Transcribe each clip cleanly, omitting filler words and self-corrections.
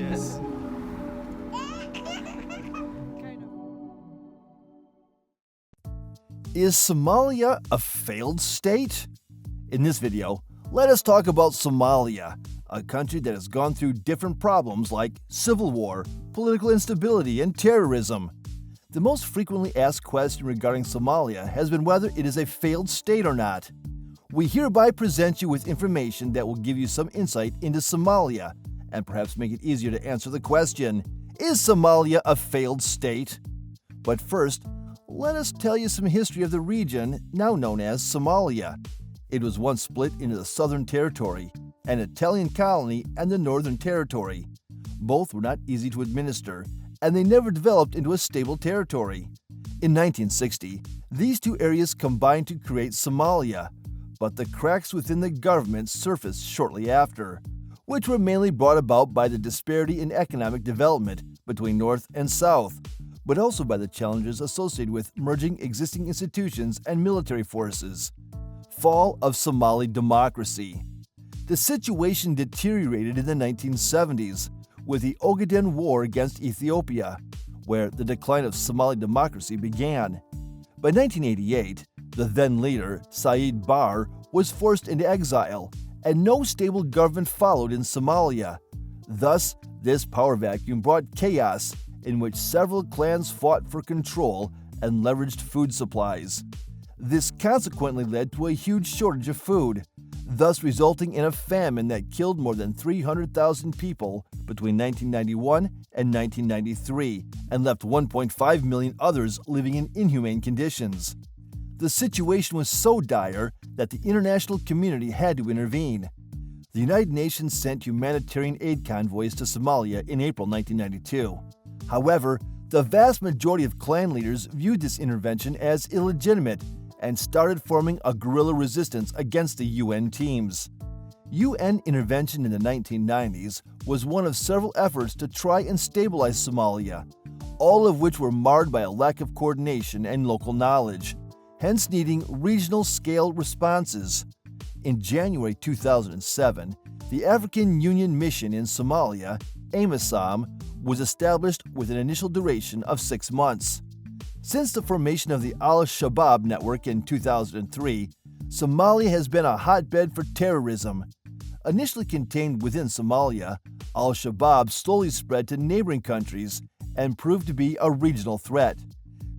Yes. Is Somalia a failed state? In this video, let us talk about Somalia, a country that has gone through different problems like civil war, political instability, and terrorism. The most frequently asked question regarding Somalia has been whether it is a failed state or not. We hereby present you with information that will give you some insight into Somalia and perhaps make it easier to answer the question, is Somalia a failed state? But first, let us tell you some history of the region now known as Somalia. It was once split into the Southern Territory, an Italian colony, and the Northern Territory. Both were not easy to administer, and they never developed into a stable territory. In 1960, these two areas combined to create Somalia, but the cracks within the government surfaced shortly after, which were mainly brought about by the disparity in economic development between North and South, but also by the challenges associated with merging existing institutions and military forces. Fall of Somali democracy. The situation deteriorated in the 1970s with the Ogaden War against Ethiopia, where the decline of Somali democracy began. By 1988, the then leader, Said Barre, was forced into exile, and no stable government followed in Somalia. Thus, this power vacuum brought chaos, in which several clans fought for control and leveraged food supplies. This consequently led to a huge shortage of food, thus resulting in a famine that killed more than 300,000 people between 1991 and 1993 and left 1.5 million others living in inhumane conditions. The situation was so dire that the international community had to intervene. The United Nations sent humanitarian aid convoys to Somalia in April 1992. However, the vast majority of clan leaders viewed this intervention as illegitimate and started forming a guerrilla resistance against the UN teams. UN intervention in the 1990s was one of several efforts to try and stabilize Somalia, all of which were marred by a lack of coordination and local knowledge, hence needing regional-scale responses. In January 2007, the African Union Mission in Somalia, AMISOM, was established with an initial duration of 6 months. Since the formation of the Al-Shabaab network in 2003, Somalia has been a hotbed for terrorism. Initially contained within Somalia, Al-Shabaab slowly spread to neighboring countries and proved to be a regional threat.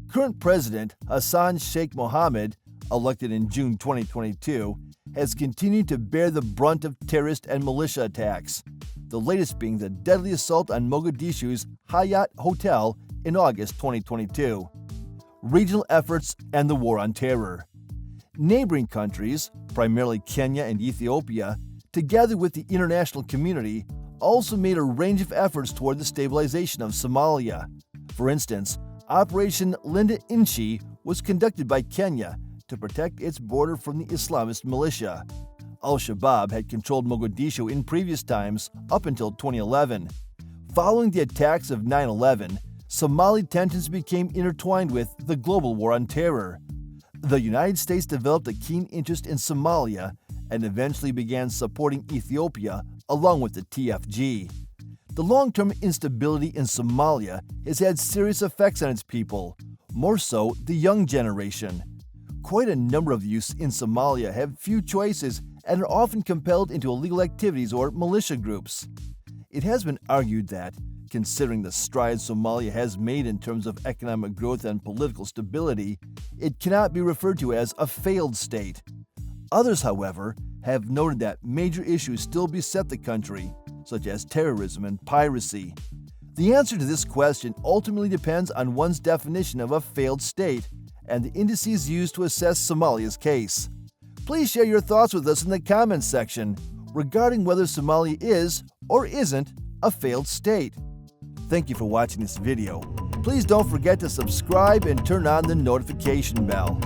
Current President Hassan Sheikh Mohammed, elected in June 2022, has continued to bear the brunt of terrorist and militia attacks, the latest being the deadly assault on Mogadishu's Hyatt Hotel in August 2022. Regional efforts and the war on terror. Neighboring countries, primarily Kenya and Ethiopia, together with the international community, also made a range of efforts toward the stabilization of Somalia. For instance, Operation Linda Inchi was conducted by Kenya to protect its border from the Islamist militia. Al-Shabaab had controlled Mogadishu in previous times up until 2011. Following the attacks of 9/11, Somali tensions became intertwined with the global war on terror. The United States developed a keen interest in Somalia and eventually began supporting Ethiopia along with the TFG. The long-term instability in Somalia has had serious effects on its people, more so the young generation. Quite a number of youths in Somalia have few choices and are often compelled into illegal activities or militia groups. It has been argued that, considering the strides Somalia has made in terms of economic growth and political stability, it cannot be referred to as a failed state. Others, however, have noted that major issues still beset the country, such as terrorism and piracy. The answer to this question ultimately depends on one's definition of a failed state and the indices used to assess Somalia's case. Please share your thoughts with us in the comments section regarding whether Somalia is or isn't a failed state. Thank you for watching this video. Please don't forget to subscribe and turn on the notification bell.